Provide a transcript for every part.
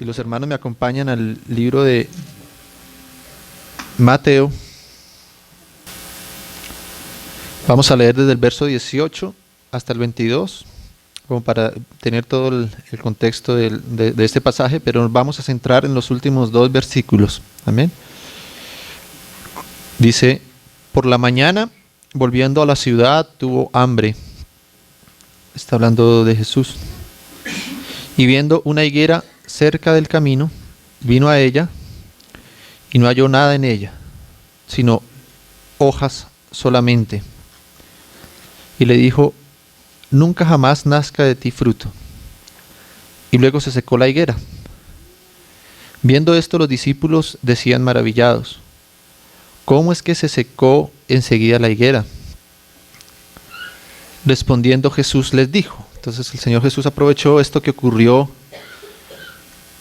Si los hermanos me acompañan al libro de Mateo, vamos a leer desde el verso 18 hasta el 22, como para tener todo el contexto de este pasaje, pero nos vamos a centrar en los últimos 2 versículos. Amén. Dice: por la mañana, volviendo a la ciudad, tuvo hambre. Está hablando de Jesús. Y viendo una higuera cerca del camino, vino a ella y no halló nada en ella, sino hojas solamente. Y le dijo: nunca jamás nazca de ti fruto. Y luego se secó la higuera. Viendo esto, los discípulos decían maravillados: ¿cómo es que se secó enseguida la higuera? Respondiendo Jesús les dijo. Entonces el Señor Jesús aprovechó esto que ocurrió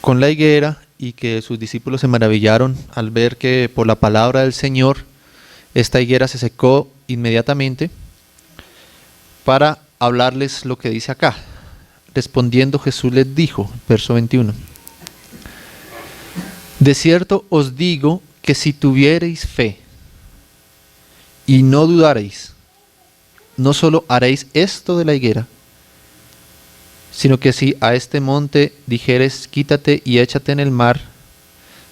con la higuera y que sus discípulos se maravillaron al ver que por la palabra del Señor esta higuera se secó inmediatamente, para hablarles lo que dice acá. Respondiendo Jesús les dijo, verso 21: de cierto os digo que si tuviereis fe y no dudareis, no solo haréis esto de la higuera, sino que si a este monte dijeres: quítate y échate en el mar,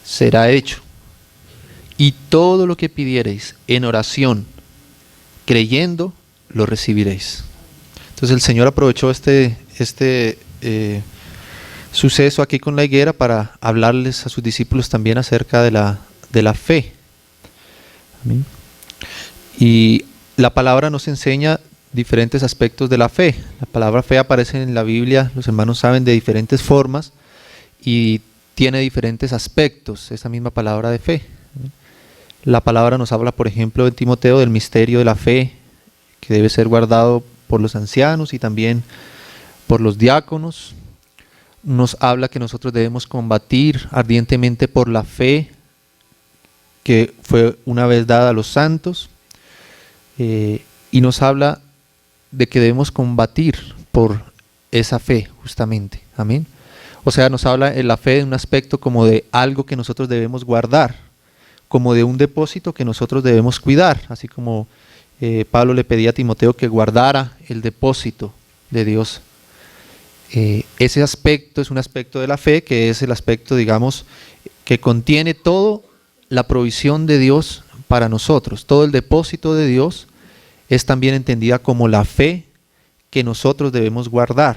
será hecho. Y todo lo que pidiereis en oración, creyendo, lo recibiréis. Entonces el Señor aprovechó este suceso aquí con la higuera para hablarles a sus discípulos también acerca de la fe. Amén. Y la palabra nos enseña diferentes aspectos de la fe. La palabra fe aparece en la Biblia, los hermanos saben, de diferentes formas y tiene diferentes aspectos, esa misma palabra de fe. La palabra nos habla, por ejemplo, en Timoteo, del misterio de la fe, que debe ser guardado por los ancianos y también por los diáconos. Nos habla que nosotros debemos combatir ardientemente por la fe que fue una vez dada a los santos, y nos habla de que debemos combatir por esa fe justamente. Amén. O sea, nos habla en la fe de un aspecto como de algo que nosotros debemos guardar, como de un depósito que nosotros debemos cuidar, así como Pablo le pedía a Timoteo que guardara el depósito de Dios. Ese aspecto es un aspecto de la fe, que es el aspecto, digamos, que contiene toda la provisión de Dios para nosotros. Todo el depósito de Dios es también entendida como la fe que nosotros debemos guardar.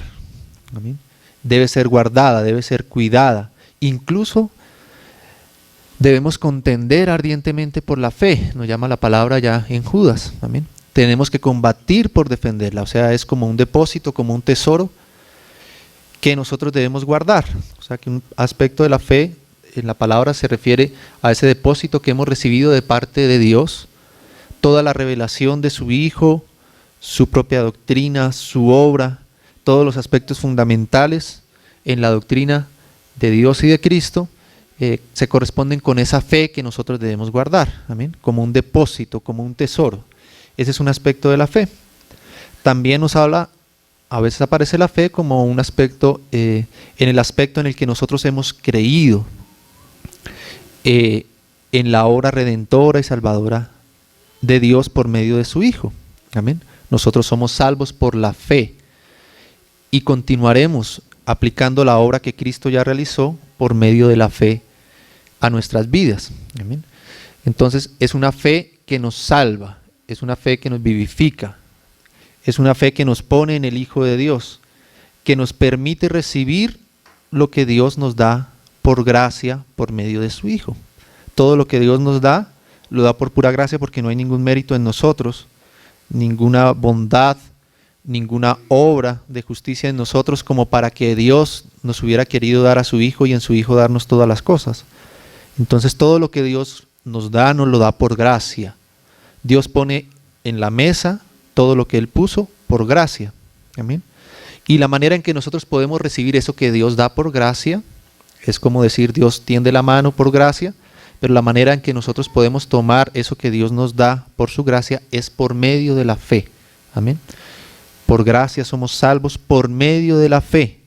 ¿Amén? Debe ser guardada, debe ser cuidada. Incluso debemos contender ardientemente por la fe, nos llama la palabra ya en Judas. ¿Amén? Tenemos que combatir por defenderla, o sea, es como un depósito, como un tesoro que nosotros debemos guardar. O sea, que un aspecto de la fe en la palabra se refiere a ese depósito que hemos recibido de parte de Dios, toda la revelación de su Hijo, su propia doctrina, su obra, todos los aspectos fundamentales en la doctrina de Dios y de Cristo, se corresponden con esa fe que nosotros debemos guardar. Amén. Como un depósito, como un tesoro. Ese es un aspecto de la fe. También nos habla, a veces aparece la fe como un aspecto, en el aspecto en el que nosotros hemos creído en la obra redentora y salvadora de Dios por medio de su Hijo. Amén. Nosotros somos salvos por la fe y continuaremos aplicando la obra que Cristo ya realizó por medio de la fe a nuestras vidas. Amén. Entonces es una fe que nos salva, es una fe que nos vivifica, es una fe que nos pone en el Hijo de Dios, que nos permite recibir lo que Dios nos da por gracia por medio de su Hijo. Todo lo que Dios nos da, lo da por pura gracia, porque no hay ningún mérito en nosotros, ninguna bondad, ninguna obra de justicia en nosotros como para que Dios nos hubiera querido dar a su Hijo y en su Hijo darnos todas las cosas. Entonces todo lo que Dios nos lo da por gracia. Dios pone en la mesa todo lo que Él puso por gracia. Amén. Y la manera en que nosotros podemos recibir eso que Dios da por gracia, es como decir, Dios tiende la mano por gracia, pero la manera en que nosotros podemos tomar eso que Dios nos da por su gracia es por medio de la fe. Amén. Por gracia somos salvos por medio de la fe.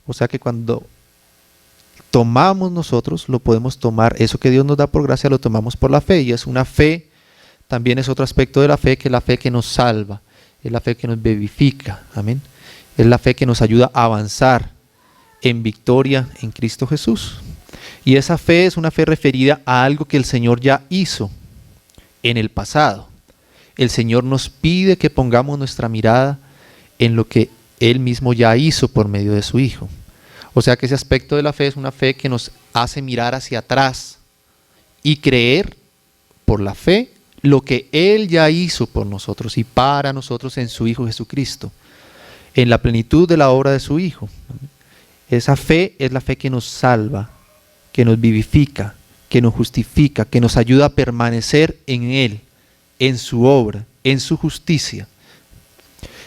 O sea que cuando tomamos nosotros, lo podemos tomar, eso que Dios nos da por gracia lo tomamos por la fe, y es una fe, también es otro aspecto de la fe, que es la fe que nos salva, es la fe que nos vivifica, amén. Es la fe que nos ayuda a avanzar en victoria en Cristo Jesús. Y esa fe es una fe referida a algo que el Señor ya hizo en el pasado. El Señor nos pide que pongamos nuestra mirada en lo que Él mismo ya hizo por medio de su Hijo. O sea que ese aspecto de la fe es una fe que nos hace mirar hacia atrás y creer por la fe lo que Él ya hizo por nosotros y para nosotros en su Hijo Jesucristo, en la plenitud de la obra de su Hijo. Esa fe es la fe que nos salva, que nos vivifica, que nos justifica, que nos ayuda a permanecer en Él, en su obra, en su justicia.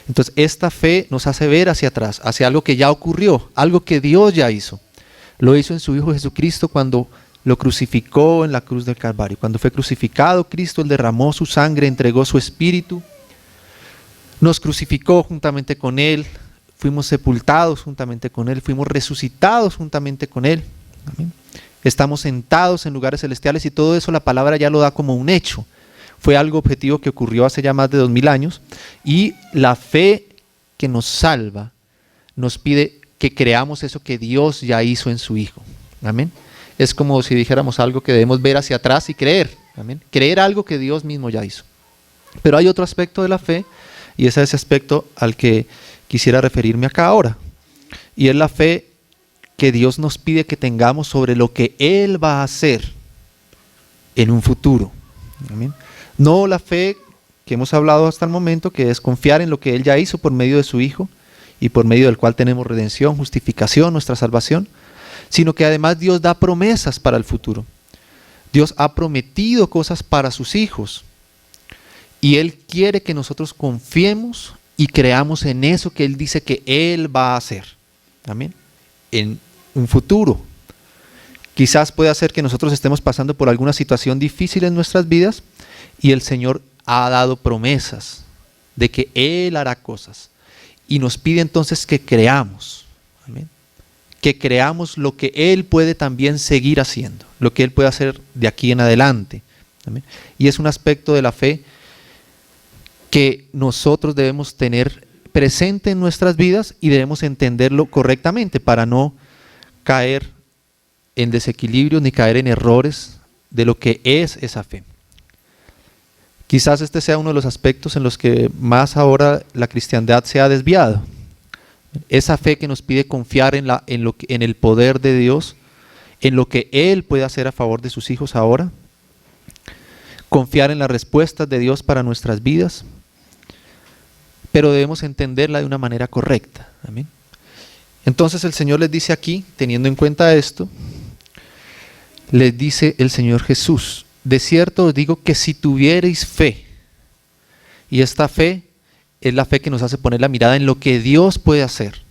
Entonces esta fe nos hace ver hacia atrás, hacia algo que ya ocurrió, algo que Dios ya hizo. Lo hizo en su Hijo Jesucristo cuando lo crucificó en la cruz del Calvario. Cuando fue crucificado, Cristo, Él derramó su sangre, entregó su espíritu, nos crucificó juntamente con Él, fuimos sepultados juntamente con Él, fuimos resucitados juntamente con Él. Amén. Estamos sentados en lugares celestiales y todo eso la palabra ya lo da como un hecho. Fue algo objetivo que ocurrió hace ya más de 2000 años y la fe que nos salva nos pide que creamos eso que Dios ya hizo en su Hijo. Amén. Es como si dijéramos algo que debemos ver hacia atrás y creer. Amén. Creer algo que Dios mismo ya hizo. Pero hay otro aspecto de la fe y ese es ese aspecto al que quisiera referirme acá ahora. Y es la fe que Dios nos pide que tengamos sobre lo que Él va a hacer en un futuro. Amén. No la fe que hemos hablado hasta el momento, que es confiar en lo que Él ya hizo por medio de su Hijo y por medio del cual tenemos redención, justificación, nuestra salvación, sino que además Dios da promesas para el futuro. Dios ha prometido cosas para sus hijos y Él quiere que nosotros confiemos y creamos en eso que Él dice que Él va a hacer. Amén. En un futuro. Quizás pueda ser que nosotros estemos pasando por alguna situación difícil en nuestras vidas y el Señor ha dado promesas de que Él hará cosas y nos pide entonces que creamos. Amén. Que creamos lo que Él puede también seguir haciendo, lo que Él puede hacer de aquí en adelante. Amén. Y es un aspecto de la fe que nosotros debemos tener presente en nuestras vidas y debemos entenderlo correctamente para no caer en desequilibrios ni caer en errores de lo que es esa fe. Quizás este sea uno de los aspectos en los que más ahora la cristiandad se ha desviado. Esa fe que nos pide confiar en el poder de Dios, en lo que Él puede hacer a favor de sus hijos ahora, confiar en las respuestas de Dios para nuestras vidas, pero debemos entenderla de una manera correcta. Amén. Entonces el Señor les dice aquí, teniendo en cuenta esto, les dice el Señor Jesús: de cierto os digo que si tuviereis fe, y esta fe es la fe que nos hace poner la mirada en lo que Dios puede hacer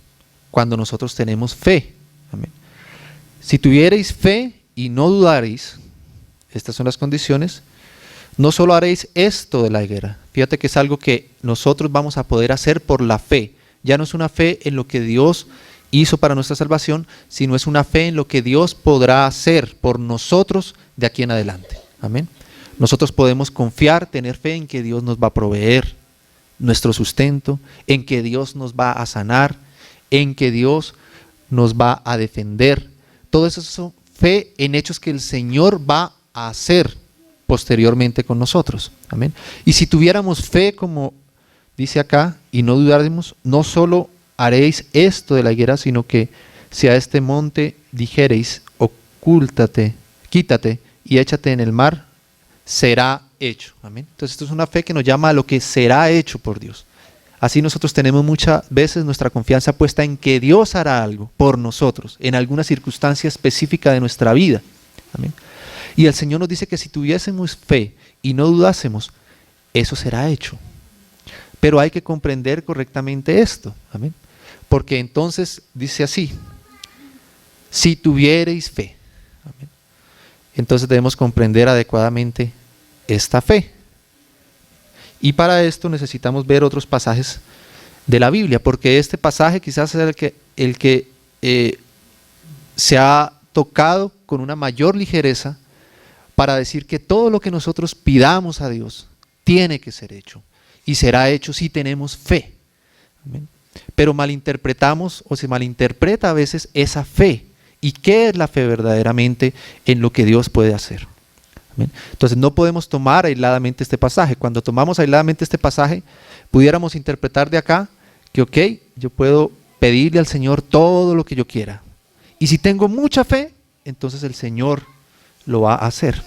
cuando nosotros tenemos fe. Amén. Si tuviereis fe y no dudareis, estas son las condiciones, no solo haréis esto de la higuera. Fíjate que es algo que nosotros vamos a poder hacer por la fe. Ya no es una fe en lo que Dios hizo para nuestra salvación, sino es una fe en lo que Dios podrá hacer por nosotros de aquí en adelante. Amén. Nosotros podemos confiar, tener fe en que Dios nos va a proveer nuestro sustento, en que Dios nos va a sanar, en que Dios nos va a defender. Todo eso es fe en hechos que el Señor va a hacer posteriormente con nosotros. Amén. Y si tuviéramos fe, como dice acá, y no dudáramos, no solo haréis esto de la higuera, sino que si a este monte dijereis, ocúltate, quítate y échate en el mar, será hecho. Amén. Entonces esto es una fe que nos llama a lo que será hecho por Dios. Así nosotros tenemos muchas veces nuestra confianza puesta en que Dios hará algo por nosotros, en alguna circunstancia específica de nuestra vida. Amén. Y el Señor nos dice que si tuviésemos fe y no dudásemos, eso será hecho. Pero hay que comprender correctamente esto. Amén. Porque entonces dice así: si tuviereis fe. Amén. Entonces debemos comprender adecuadamente esta fe. Y para esto necesitamos ver otros pasajes de la Biblia, porque este pasaje quizás es el que se ha tocado con una mayor ligereza para decir que todo lo que nosotros pidamos a Dios tiene que ser hecho y será hecho si tenemos fe. Amén. Pero malinterpretamos o se malinterpreta a veces esa fe. ¿Y qué es la fe verdaderamente en lo que Dios puede hacer? Amén. Entonces no podemos tomar aisladamente este pasaje. Cuando tomamos aisladamente este pasaje, pudiéramos interpretar de acá que ok, yo puedo pedirle al Señor todo lo que yo quiera. Y si tengo mucha fe, entonces el Señor lo va a hacer.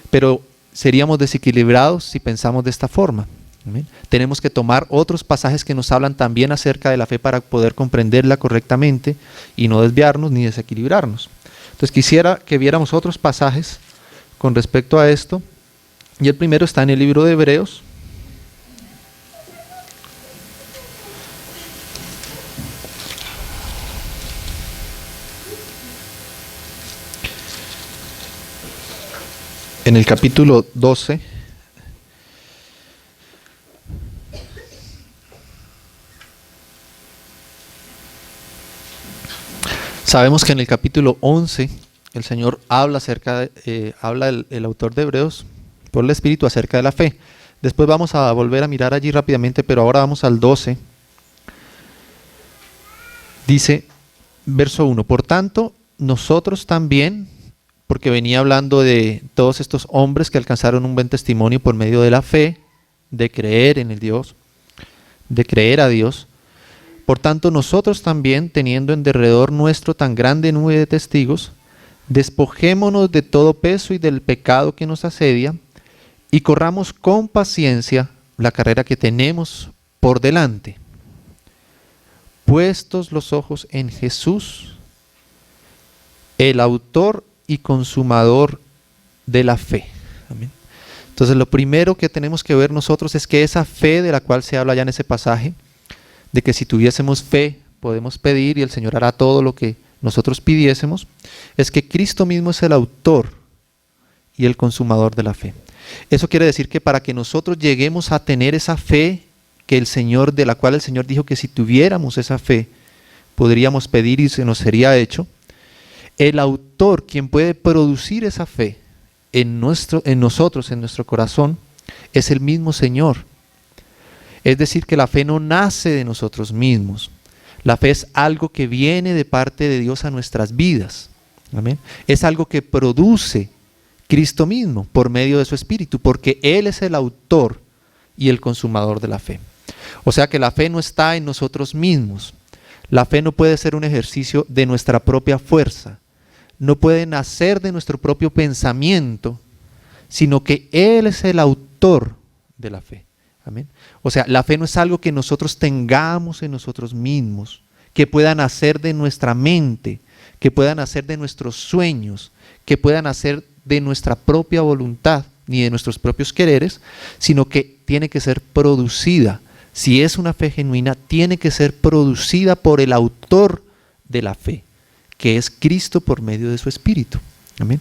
Pero seríamos desequilibrados si pensamos de esta forma. Amén. Tenemos que tomar otros pasajes que nos hablan también acerca de la fe para poder comprenderla correctamente y no desviarnos ni desequilibrarnos. Entonces quisiera que viéramos otros pasajes con respecto a esto. Y el primero está en el libro de Hebreos. En el capítulo 12, sabemos que en el capítulo 11 el Señor habla habla el autor de Hebreos por el Espíritu acerca de la fe. Después vamos a volver a mirar allí rápidamente, pero ahora vamos al 12. Dice, verso 1, por tanto, nosotros también, porque venía hablando de todos estos hombres que alcanzaron un buen testimonio por medio de la fe, de creer en el Dios, de creer a Dios. Por tanto, nosotros también, teniendo en derredor nuestro tan grande nube de testigos, despojémonos de todo peso y del pecado que nos asedia, y corramos con paciencia la carrera que tenemos por delante, puestos los ojos en Jesús, el autor y consumador de la fe. Amén. Entonces lo primero que tenemos que ver nosotros es que esa fe de la cual se habla ya en ese pasaje, de que si tuviésemos fe podemos pedir y el Señor hará todo lo que nosotros pidiésemos, es que Cristo mismo es el autor y el consumador de la fe. Eso quiere decir que para que nosotros lleguemos a tener esa fe que el Señor, de la cual el Señor dijo que si tuviéramos esa fe podríamos pedir y se nos sería hecho, el autor, quien puede producir esa fe en nosotros, en nuestro corazón, es el mismo Señor. Es decir, que la fe no nace de nosotros mismos. La fe es algo que viene de parte de Dios a nuestras vidas. Amén. Es algo que produce Cristo mismo por medio de su Espíritu, porque Él es el autor y el consumador de la fe. O sea que la fe no está en nosotros mismos. La fe no puede ser un ejercicio de nuestra propia fuerza. No puede nacer de nuestro propio pensamiento, sino que Él es el autor de la fe. Amén. O sea, la fe no es algo que nosotros tengamos en nosotros mismos, que pueda nacer de nuestra mente, que pueda nacer de nuestros sueños, que pueda nacer de nuestra propia voluntad, ni de nuestros propios quereres, sino que tiene que ser producida. Si es una fe genuina, tiene que ser producida por el autor de la fe, que es Cristo por medio de su Espíritu. Amén.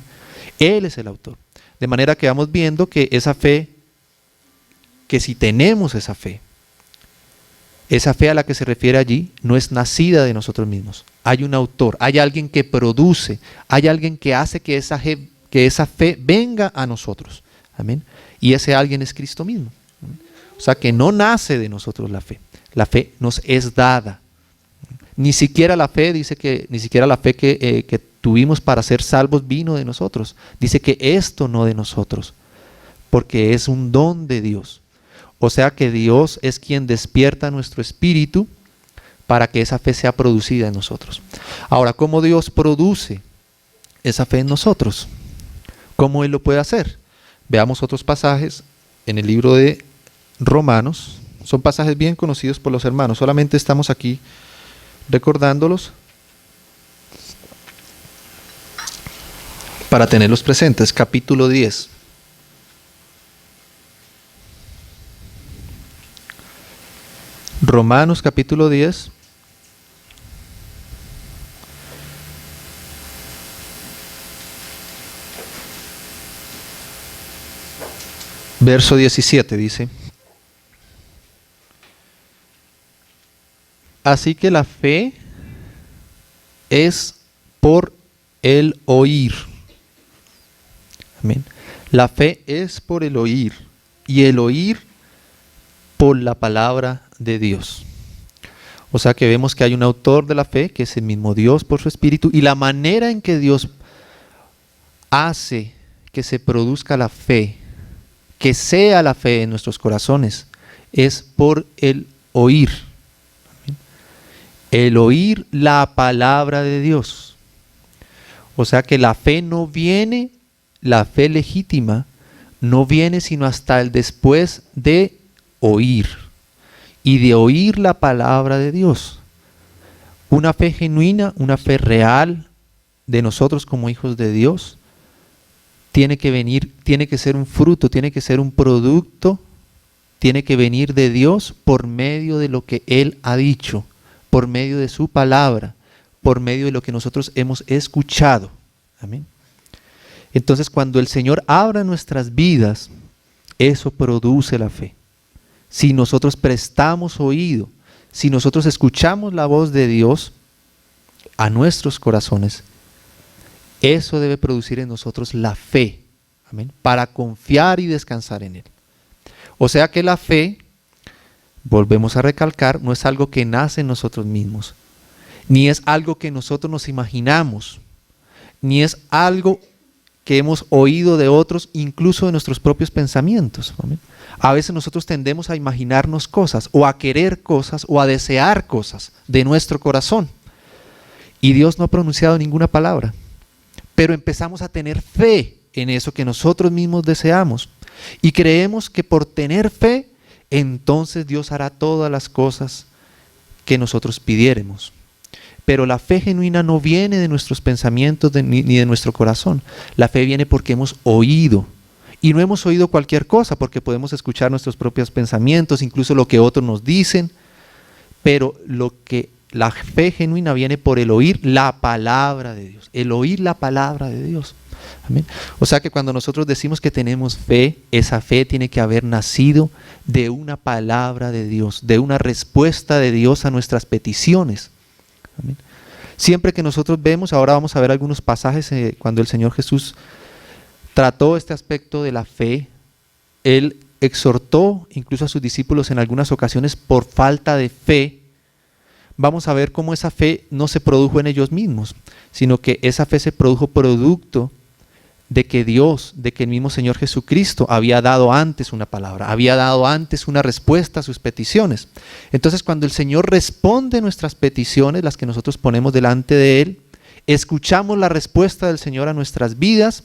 Él es el autor. De manera que vamos viendo que esa fe, que si tenemos esa fe a la que se refiere allí, no es nacida de nosotros mismos. Hay un autor, hay alguien que produce, hay alguien que hace que esa fe venga a nosotros. Amén. Y ese alguien es Cristo mismo. Amén. O sea que no nace de nosotros la fe. La fe nos es dada. Ni siquiera la fe, dice que ni siquiera la fe que tuvimos para ser salvos vino de nosotros. Dice que esto no de nosotros, porque es un don de Dios. O sea que Dios es quien despierta nuestro espíritu para que esa fe sea producida en nosotros. Ahora, ¿cómo Dios produce esa fe en nosotros? ¿Cómo Él lo puede hacer? Veamos otros pasajes en el libro de Romanos. Son pasajes bien conocidos por los hermanos. Solamente estamos aquí recordándolos para tenerlos presentes. Capítulo 10. Romanos capítulo 10. Verso 17 dice: así que la fe es por el oír. Amén. La fe es por el oír y el oír por la palabra de Dios. O sea que vemos que hay un autor de la fe, que es el mismo Dios por su Espíritu, y la manera en que Dios hace que se produzca la fe, que sea la fe en nuestros corazones, es por el oír. El oír la palabra de Dios. O sea que la fe no viene, la fe legítima, no viene sino hasta el después de oír. Y de oír la palabra de Dios. Una fe genuina, una fe real de nosotros como hijos de Dios, tiene que venir, tiene que ser un fruto, tiene que ser un producto, tiene que venir de Dios por medio de lo que Él ha dicho, por medio de su palabra, por medio de lo que nosotros hemos escuchado. Amén. Entonces, cuando el Señor abra nuestras vidas, eso produce la fe. Si nosotros prestamos oído, si nosotros escuchamos la voz de Dios a nuestros corazones, eso debe producir en nosotros la fe, amén, para confiar y descansar en Él. O sea que la fe, volvemos a recalcar, no es algo que nace en nosotros mismos, ni es algo que nosotros nos imaginamos, ni es algo que hemos oído de otros, incluso de nuestros propios pensamientos. Amén. A veces nosotros tendemos a imaginarnos cosas, o a querer cosas, o a desear cosas de nuestro corazón. Y Dios no ha pronunciado ninguna palabra. Pero empezamos a tener fe en eso que nosotros mismos deseamos. Y creemos que por tener fe, entonces Dios hará todas las cosas que nosotros pidiéremos. Pero la fe genuina no viene de nuestros pensamientos ni de nuestro corazón. La fe viene porque hemos oído. Y no hemos oído cualquier cosa, porque podemos escuchar nuestros propios pensamientos, incluso lo que otros nos dicen. Pero la fe genuina viene por el oír la palabra de Dios. El oír la palabra de Dios. Amén. O sea que cuando nosotros decimos que tenemos fe, esa fe tiene que haber nacido de una palabra de Dios, de una respuesta de Dios a nuestras peticiones. Amén. Siempre que nosotros vemos, ahora vamos a ver algunos pasajes cuando el Señor Jesús trató este aspecto de la fe, Él exhortó incluso a sus discípulos en algunas ocasiones por falta de fe. Vamos a ver cómo esa fe no se produjo en ellos mismos, sino que esa fe se produjo producto de que Dios, de que el mismo Señor Jesucristo había dado antes una palabra, había dado antes una respuesta a sus peticiones. Entonces, cuando el Señor responde nuestras peticiones, las que nosotros ponemos delante de Él, escuchamos la respuesta del Señor a nuestras vidas,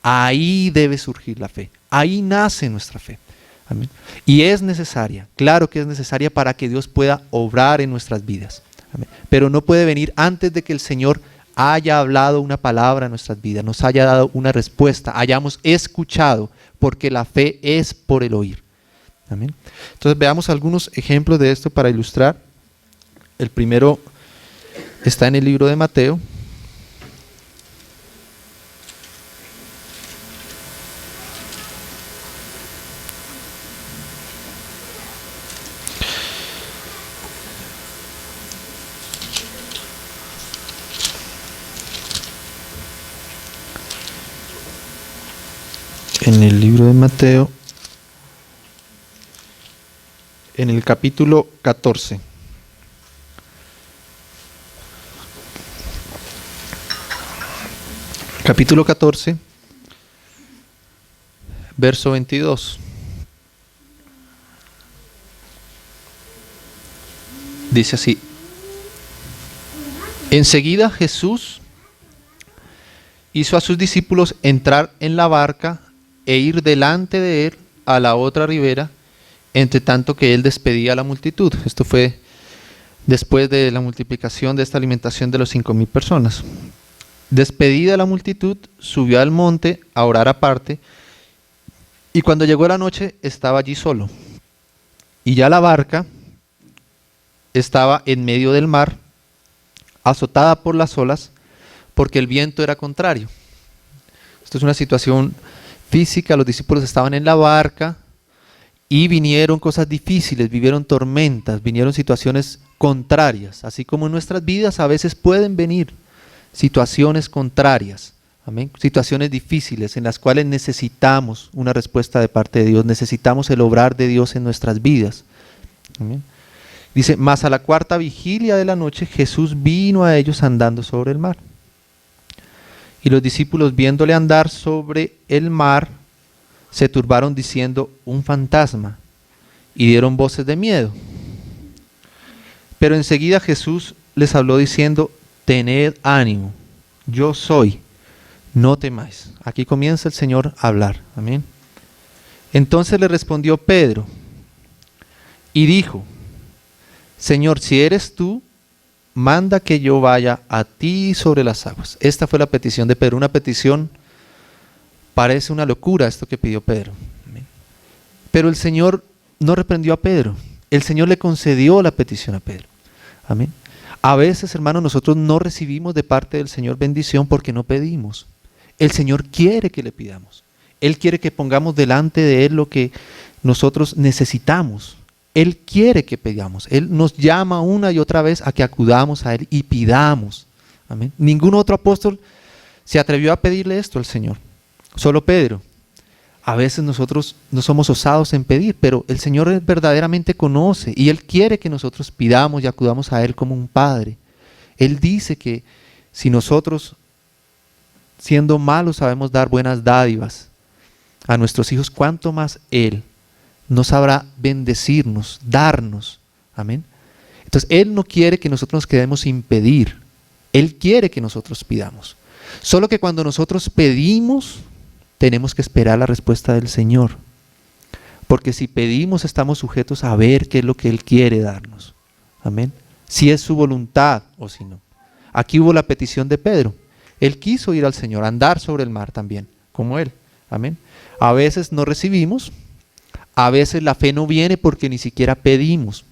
ahí debe surgir la fe, ahí nace nuestra fe. Amén. Y es necesaria, claro que es necesaria para que Dios pueda obrar en nuestras vidas. Amén. Pero no puede venir antes de que el Señor haya hablado una palabra en nuestras vidas, nos haya dado una respuesta, hayamos escuchado, porque la fe es por el oír. Amén. Entonces veamos algunos ejemplos de esto para ilustrar. El primero está en el libro de Mateo. En el libro de Mateo, en el capítulo 14. Capítulo 14, verso 22. Dice así: enseguida Jesús hizo a sus discípulos entrar en la barca e ir delante de él a la otra ribera, entre tanto que él despedía a la multitud. Esto fue después de la multiplicación de esta alimentación de los 5,000 personas. Despedida la multitud, subió al monte a orar aparte, y cuando llegó la noche estaba allí solo. Y ya la barca estaba en medio del mar, azotada por las olas, porque el viento era contrario. Esto es una situación física. Los discípulos estaban en la barca y vinieron cosas difíciles, vivieron tormentas, vinieron situaciones contrarias, así como en nuestras vidas a veces pueden venir situaciones contrarias, amén, situaciones difíciles en las cuales necesitamos una respuesta de parte de Dios, necesitamos el obrar de Dios en nuestras vidas. Amén. Dice, mas a la cuarta vigilia de la noche Jesús vino a ellos andando sobre el mar. Y los discípulos, viéndole andar sobre el mar, se turbaron diciendo, un fantasma, y dieron voces de miedo. Pero enseguida Jesús les habló diciendo, tened ánimo, yo soy, no temáis. Aquí comienza el Señor a hablar. Amén. Entonces le respondió Pedro y dijo, Señor, si eres tú, manda que yo vaya a ti sobre las aguas. Esta fue la petición de Pedro, una petición, parece una locura esto que pidió Pedro. Amén. Pero el Señor no reprendió a Pedro, el Señor le concedió la petición a Pedro. Amén. A veces, hermanos, nosotros no recibimos de parte del Señor bendición porque no pedimos. El Señor quiere que le pidamos. Él quiere que pongamos delante de Él lo que nosotros necesitamos. Él quiere que pidamos. Él nos llama una y otra vez a que acudamos a Él y pidamos. Amén. Ningún otro apóstol se atrevió a pedirle esto al Señor. Solo Pedro. A veces nosotros no somos osados en pedir, pero el Señor verdaderamente conoce y Él quiere que nosotros pidamos y acudamos a Él como un Padre. Él dice que si nosotros, siendo malos, sabemos dar buenas dádivas a nuestros hijos, ¿cuánto más Él no sabrá bendecirnos, darnos? Amén. Entonces, Él no quiere que nosotros nos quedemos sin pedir. Él quiere que nosotros pidamos. Solo que cuando nosotros pedimos, tenemos que esperar la respuesta del Señor. Porque si pedimos, estamos sujetos a ver qué es lo que Él quiere darnos. Amén. Si es su voluntad o si no. Aquí hubo la petición de Pedro. Él quiso ir al Señor, andar sobre el mar también, como Él. Amén. A veces no recibimos, a veces la fe no viene porque ni siquiera pedimos.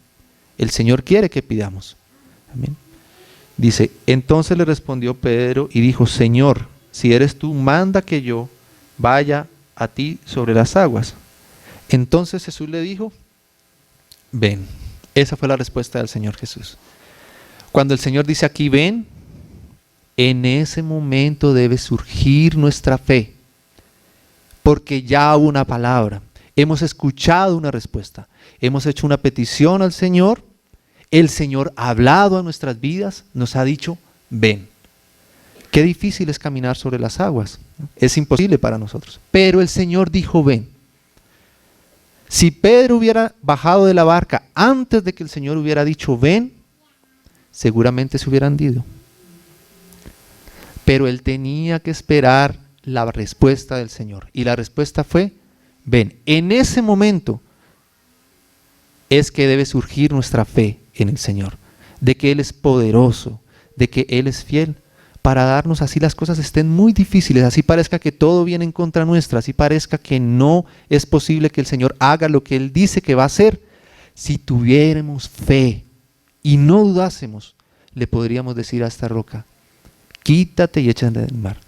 El Señor quiere que pidamos. Amén. Dice, entonces le respondió Pedro y dijo, Señor, si eres tú, manda que yo vaya a ti sobre las aguas. Entonces Jesús le dijo, ven. Esa fue la respuesta del Señor Jesús. Cuando el Señor dice aquí, ven, en ese momento debe surgir nuestra fe. Porque ya hubo una palabra. Hemos escuchado una respuesta. Hemos hecho una petición al Señor. El Señor ha hablado a nuestras vidas. Nos ha dicho, ven. Qué difícil es caminar sobre las aguas. Es imposible para nosotros. Pero el Señor dijo, ven. Si Pedro hubiera bajado de la barca antes de que el Señor hubiera dicho, ven, seguramente se hubieran ido. Pero él tenía que esperar la respuesta del Señor. Y la respuesta fue, ven. En ese momento es que debe surgir nuestra fe en el Señor. De que Él es poderoso, de que Él es fiel. Para darnos, así las cosas estén muy difíciles, así parezca que todo viene en contra nuestra, así parezca que no es posible que el Señor haga lo que Él dice que va a hacer. Si tuviéramos fe y no dudásemos, le podríamos decir a esta roca, quítate y échate del mar.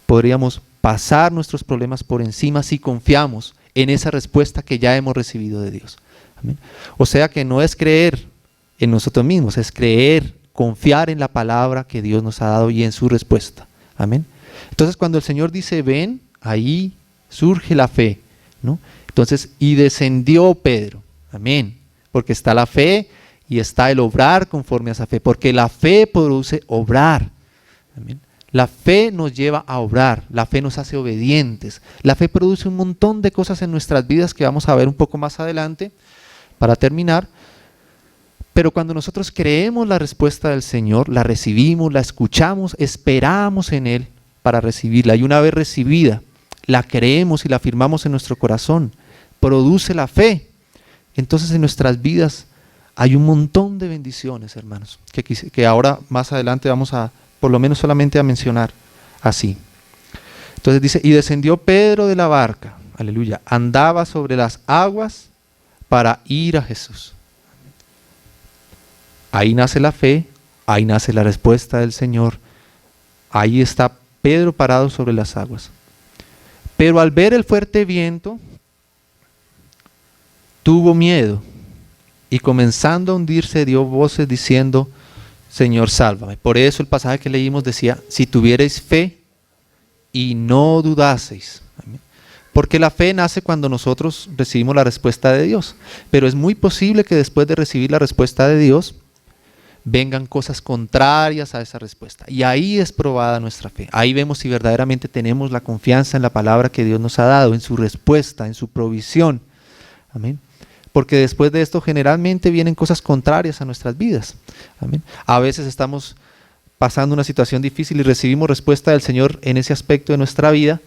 Podríamos pasar nuestros problemas por encima si confiamos en esa respuesta que ya hemos recibido de Dios. Amén. O sea que no es creer en nosotros mismos, es creer, confiar en la palabra que Dios nos ha dado y en su respuesta. Amén. Entonces cuando el Señor dice ven, ahí surge la fe, ¿no? Entonces, y descendió Pedro. Amén. Porque está la fe y está el obrar conforme a esa fe. Porque la fe produce obrar. Amén. La fe nos lleva a obrar. La fe nos hace obedientes. La fe produce un montón de cosas en nuestras vidas que vamos a ver un poco más adelante para terminar. Pero cuando nosotros creemos la respuesta del Señor, la recibimos, la escuchamos, esperamos en Él para recibirla. Y una vez recibida, la creemos y la afirmamos en nuestro corazón. Produce la fe. Entonces en nuestras vidas hay un montón de bendiciones, hermanos, que ahora más adelante vamos a, por lo menos solamente a mencionar así. Entonces dice, y descendió Pedro de la barca, aleluya, andaba sobre las aguas para ir a Jesús. Ahí nace la fe, ahí nace la respuesta del Señor. Ahí está Pedro parado sobre las aguas. Pero al ver el fuerte viento, tuvo miedo y comenzando a hundirse dio voces diciendo, Señor, sálvame. Por eso el pasaje que leímos decía, si tuvierais fe y no dudaseis. Amén. Porque la fe nace cuando nosotros recibimos la respuesta de Dios. Pero es muy posible que después de recibir la respuesta de Dios, vengan cosas contrarias a esa respuesta. Y ahí es probada nuestra fe. Ahí vemos si verdaderamente tenemos la confianza en la palabra que Dios nos ha dado, en su respuesta, en su provisión. Amén. Porque después de esto generalmente vienen cosas contrarias a nuestras vidas. Amén. A veces estamos pasando una situación difícil y recibimos respuesta del Señor en ese aspecto de nuestra vida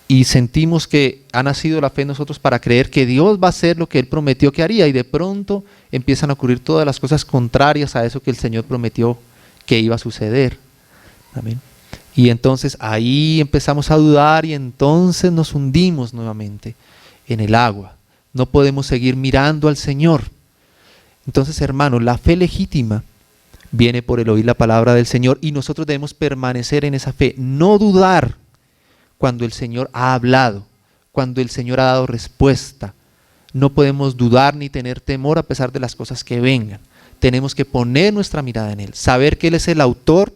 y sentimos que ha nacido la fe en nosotros para creer que Dios va a hacer lo que Él prometió que haría, y de pronto empiezan a ocurrir todas las cosas contrarias a eso que el Señor prometió que iba a suceder. Amén. Y entonces ahí empezamos a dudar y entonces nos hundimos nuevamente en el agua. No podemos seguir mirando al Señor. Entonces, hermanos, la fe legítima viene por el oír la palabra del Señor y nosotros debemos permanecer en esa fe, no dudar cuando el Señor ha hablado, cuando el Señor ha dado respuesta. No podemos dudar ni tener temor a pesar de las cosas que vengan. Tenemos que poner nuestra mirada en Él, saber que Él es el autor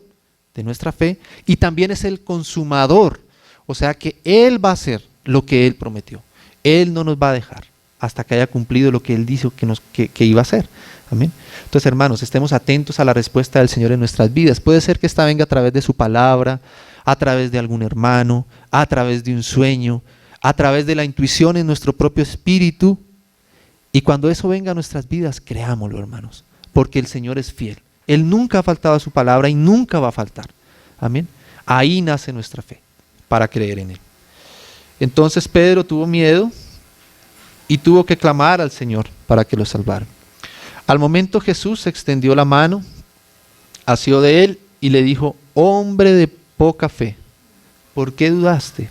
de nuestra fe y también es el consumador. O sea que Él va a hacer lo que Él prometió. Él no nos va a dejar hasta que haya cumplido lo que Él dijo que iba a hacer. Amén. Entonces, hermanos, estemos atentos a la respuesta del Señor en nuestras vidas. Puede ser que esta venga a través de su palabra, a través de algún hermano, a través de un sueño, a través de la intuición en nuestro propio espíritu. Y cuando eso venga a nuestras vidas, creámoslo, hermanos, porque el Señor es fiel. Él nunca ha faltado a su palabra y nunca va a faltar. Amén. Ahí nace nuestra fe, para creer en Él. Entonces Pedro tuvo miedo y tuvo que clamar al Señor para que lo salvara. Al momento Jesús extendió la mano, asió de él y le dijo: hombre de poca fe, ¿por qué dudaste?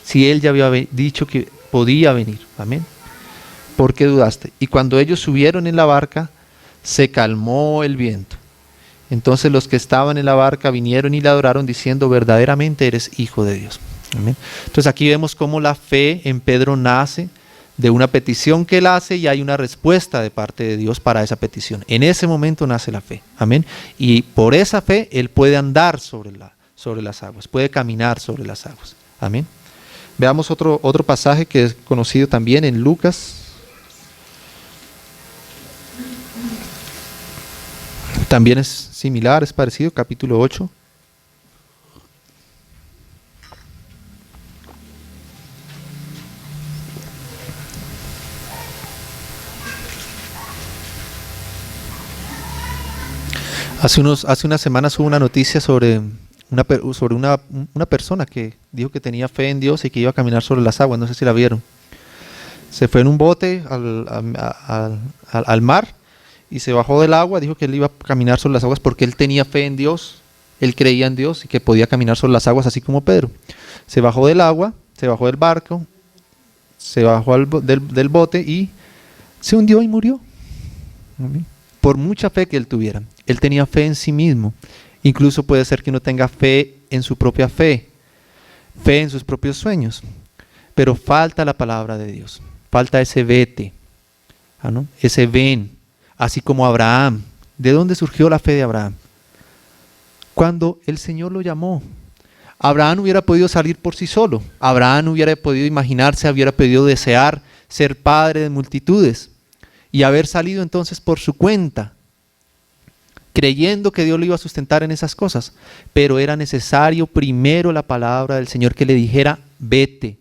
Si él ya había dicho que podía venir. Amén. ¿Por qué dudaste? Y cuando ellos subieron en la barca, se calmó el viento. Entonces los que estaban en la barca vinieron y le adoraron diciendo: verdaderamente eres hijo de Dios. Amén. Entonces aquí vemos cómo la fe en Pedro nace de una petición que él hace y hay una respuesta de parte de Dios para esa petición. En ese momento nace la fe. Amén. Y por esa fe él puede andar sobre las aguas, puede caminar sobre las aguas. Amén. Veamos otro pasaje que es conocido también en Lucas. También es similar, es parecido, capítulo 8. Hace unas semanas hubo una noticia sobre una persona que dijo que tenía fe en Dios y que iba a caminar sobre las aguas. No sé si la vieron. Se fue en un bote al mar y se bajó del agua. Dijo que él iba a caminar sobre las aguas porque él tenía fe en Dios. Él creía en Dios y que podía caminar sobre las aguas así como Pedro. Se bajó del agua, se bajó del barco, se bajó del bote y se hundió y murió. Amén. Por mucha fe que él tuviera. Él tenía fe en sí mismo. Incluso puede ser que uno tenga fe en su propia fe en sus propios sueños. Pero falta la palabra de Dios. Falta ese vete, ¿no? Ese ven. Así como Abraham. ¿De dónde surgió la fe de Abraham? Cuando el Señor lo llamó. Abraham no hubiera podido salir por sí solo. Abraham no hubiera podido imaginarse, hubiera podido desear ser padre de multitudes y haber salido entonces por su cuenta, creyendo que Dios lo iba a sustentar en esas cosas. Pero era necesario primero la palabra del Señor que le dijera: vete.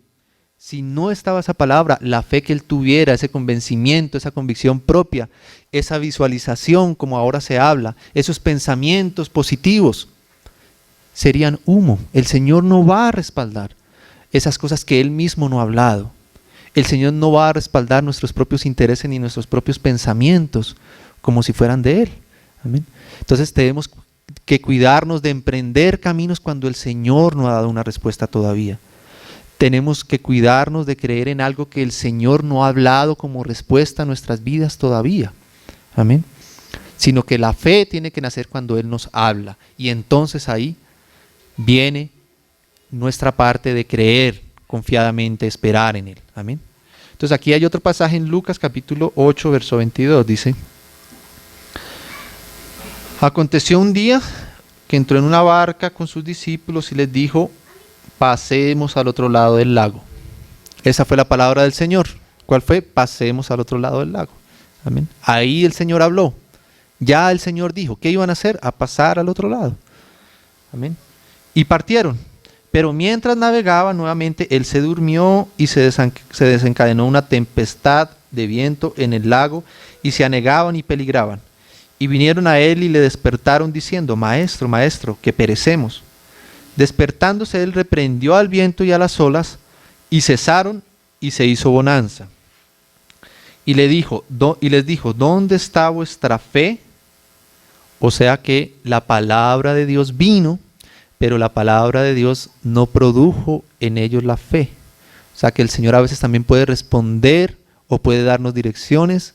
Si no estaba esa palabra, la fe que él tuviera, ese convencimiento, esa convicción propia, esa visualización como ahora se habla, esos pensamientos positivos, serían humo. El Señor no va a respaldar esas cosas que Él mismo no ha hablado. El Señor no va a respaldar nuestros propios intereses ni nuestros propios pensamientos como si fueran de Él. Amén. Entonces tenemos que cuidarnos de emprender caminos cuando el Señor no ha dado una respuesta todavía. Tenemos que cuidarnos de creer en algo que el Señor no ha hablado como respuesta a nuestras vidas todavía. Amén. Sino que la fe tiene que nacer cuando Él nos habla. Y entonces ahí viene nuestra parte de creer confiadamente, esperar en Él. Amén. Entonces aquí hay otro pasaje en Lucas capítulo 8, verso 22. Dice: Aconteció un día que entró en una barca con sus discípulos y les dijo, pasemos al otro lado del lago. Esa fue la palabra del Señor. ¿Cuál fue? Pasemos al otro lado del lago. Amén. Ahí el Señor habló. Ya el Señor dijo, ¿qué iban a hacer? A pasar al otro lado. Amén. Y partieron. Pero mientras navegaban nuevamente, él se durmió y se desencadenó una tempestad de viento en el lago y se anegaban y peligraban. Y vinieron a él y le despertaron diciendo, Maestro, Maestro, que perecemos. Despertándose él reprendió al viento y a las olas y cesaron y se hizo bonanza. Y les dijo, ¿dónde está vuestra fe? O sea que la palabra de Dios vino, pero la palabra de Dios no produjo en ellos la fe. O sea que el Señor a veces también puede responder o puede darnos direcciones,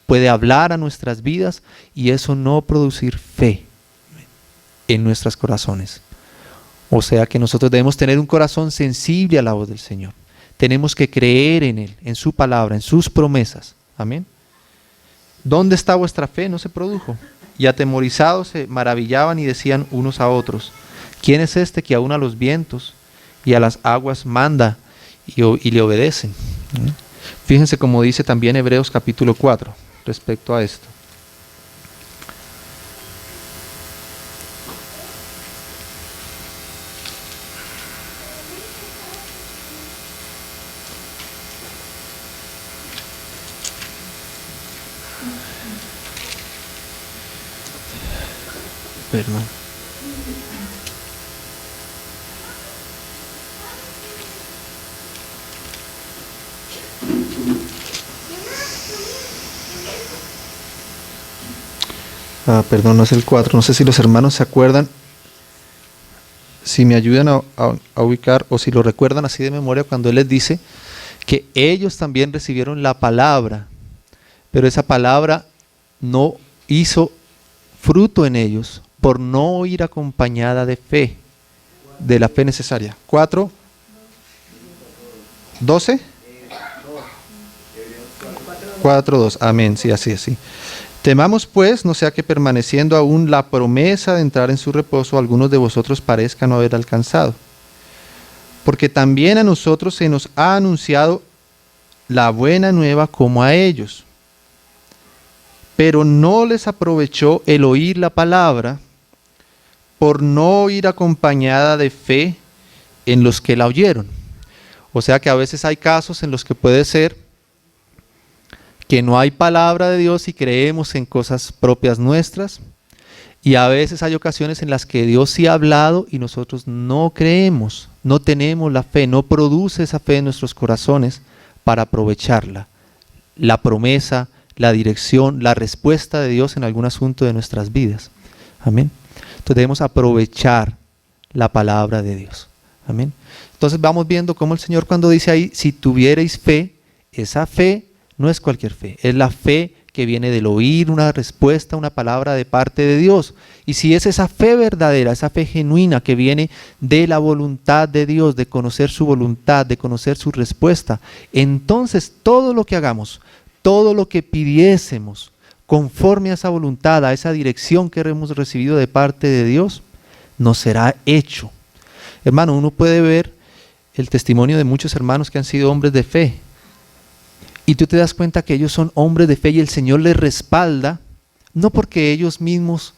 puede hablar a nuestras vidas y eso no producir fe en nuestros corazones. O sea que nosotros debemos tener un corazón sensible a la voz del Señor. Tenemos que creer en Él, en su palabra, en sus promesas. Amén. ¿Dónde está vuestra fe? No se produjo. Y atemorizados se maravillaban y decían unos a otros, ¿quién es este que aún a los vientos y a las aguas manda y le obedecen? Fíjense como dice también Hebreos capítulo 4 respecto a esto. Perdón. Perdón, no es el 4. No sé si los hermanos se acuerdan. Si me ayudan a ubicar o si lo recuerdan así de memoria cuando Él les dice que ellos también recibieron la palabra, pero esa palabra no hizo fruto en ellos por no ir acompañada de fe, de la fe necesaria. 4, 12, 4, 2. Amén, sí, así. Temamos pues, no sea que permaneciendo aún la promesa de entrar en su reposo, algunos de vosotros parezcan no haber alcanzado. Porque también a nosotros se nos ha anunciado la buena nueva como a ellos. Pero no les aprovechó el oír la palabra por no ir acompañada de fe en los que la oyeron. O sea que a veces hay casos en los que puede ser que no hay palabra de Dios y creemos en cosas propias nuestras. Y a veces hay ocasiones en las que Dios sí ha hablado y nosotros no creemos, no tenemos la fe, no produce esa fe en nuestros corazones para aprovecharla. La promesa, la dirección, la respuesta de Dios en algún asunto de nuestras vidas. Amén. Entonces debemos aprovechar la palabra de Dios. Amén. Entonces vamos viendo cómo el Señor cuando dice ahí, si tuvierais fe, esa fe no es cualquier fe, es la fe que viene del oír una respuesta, una palabra de parte de Dios. Y si es esa fe verdadera, esa fe genuina que viene de la voluntad de Dios, de conocer su voluntad, de conocer su respuesta, entonces todo lo que hagamos, todo lo que pidiésemos, conforme a esa voluntad, a esa dirección que hemos recibido de parte de Dios, nos será hecho. Hermano, uno puede ver el testimonio de muchos hermanos que han sido hombres de fe. Y tú te das cuenta que ellos son hombres de fe y el Señor les respalda, no porque ellos mismos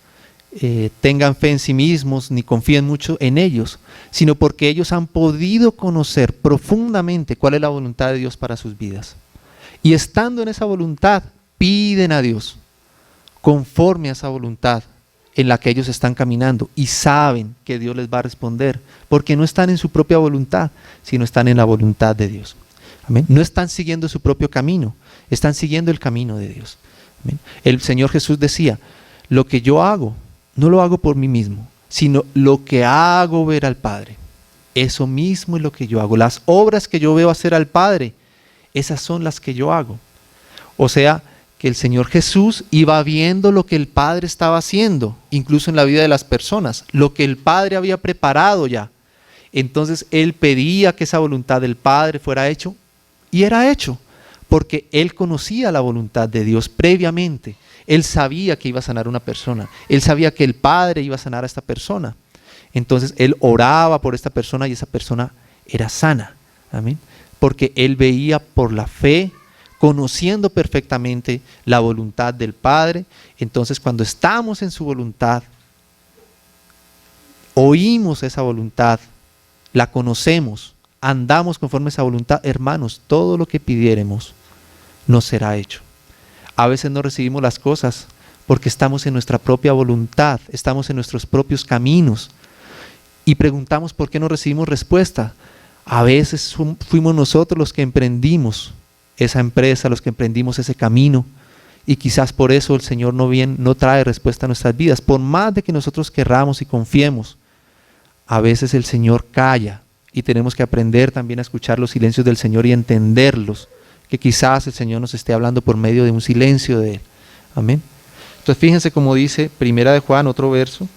tengan fe en sí mismos ni confíen mucho en ellos, sino porque ellos han podido conocer profundamente cuál es la voluntad de Dios para sus vidas. Y estando en esa voluntad, piden a Dios conforme a esa voluntad en la que ellos están caminando y saben que Dios les va a responder, porque no están en su propia voluntad, sino están en la voluntad de Dios. Amén. No están siguiendo su propio camino, están siguiendo el camino de Dios. Amén. El Señor Jesús decía, lo que yo hago, no lo hago por mí mismo, sino lo que hago ver al Padre. Eso mismo es lo que yo hago. Las obras que yo veo hacer al Padre, esas son las que yo hago. O sea, que el Señor Jesús iba viendo lo que el Padre estaba haciendo, incluso en la vida de las personas, lo que el Padre había preparado ya. Entonces Él pedía que esa voluntad del Padre fuera hecho y era hecho, porque Él conocía la voluntad de Dios previamente. Él sabía que iba a sanar a una persona. Él sabía que el Padre iba a sanar a esta persona. Entonces él oraba por esta persona y esa persona era sana. Amén. Porque él veía por la fe, conociendo perfectamente la voluntad del Padre. Entonces cuando estamos en su voluntad, oímos esa voluntad, la conocemos, andamos conforme a esa voluntad, hermanos, todo lo que pidiéremos nos será hecho. A veces no recibimos las cosas porque estamos en nuestra propia voluntad, estamos en nuestros propios caminos y preguntamos por qué no recibimos respuesta. A veces fuimos nosotros los que emprendimos esa empresa, los que emprendimos ese camino, y quizás por eso el Señor no trae respuesta a nuestras vidas. Por más de que nosotros querramos y confiemos, a veces el Señor calla y tenemos que aprender también a escuchar los silencios del Señor y entenderlos, que quizás el Señor nos esté hablando por medio de un silencio de Él. Amén. Entonces fíjense como dice Primera de Juan, otro verso,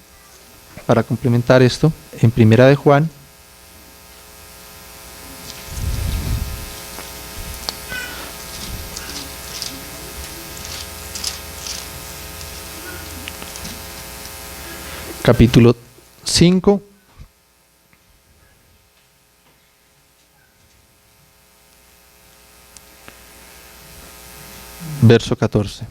para complementar esto, en Primera de Juan, capítulo 5, verso 14.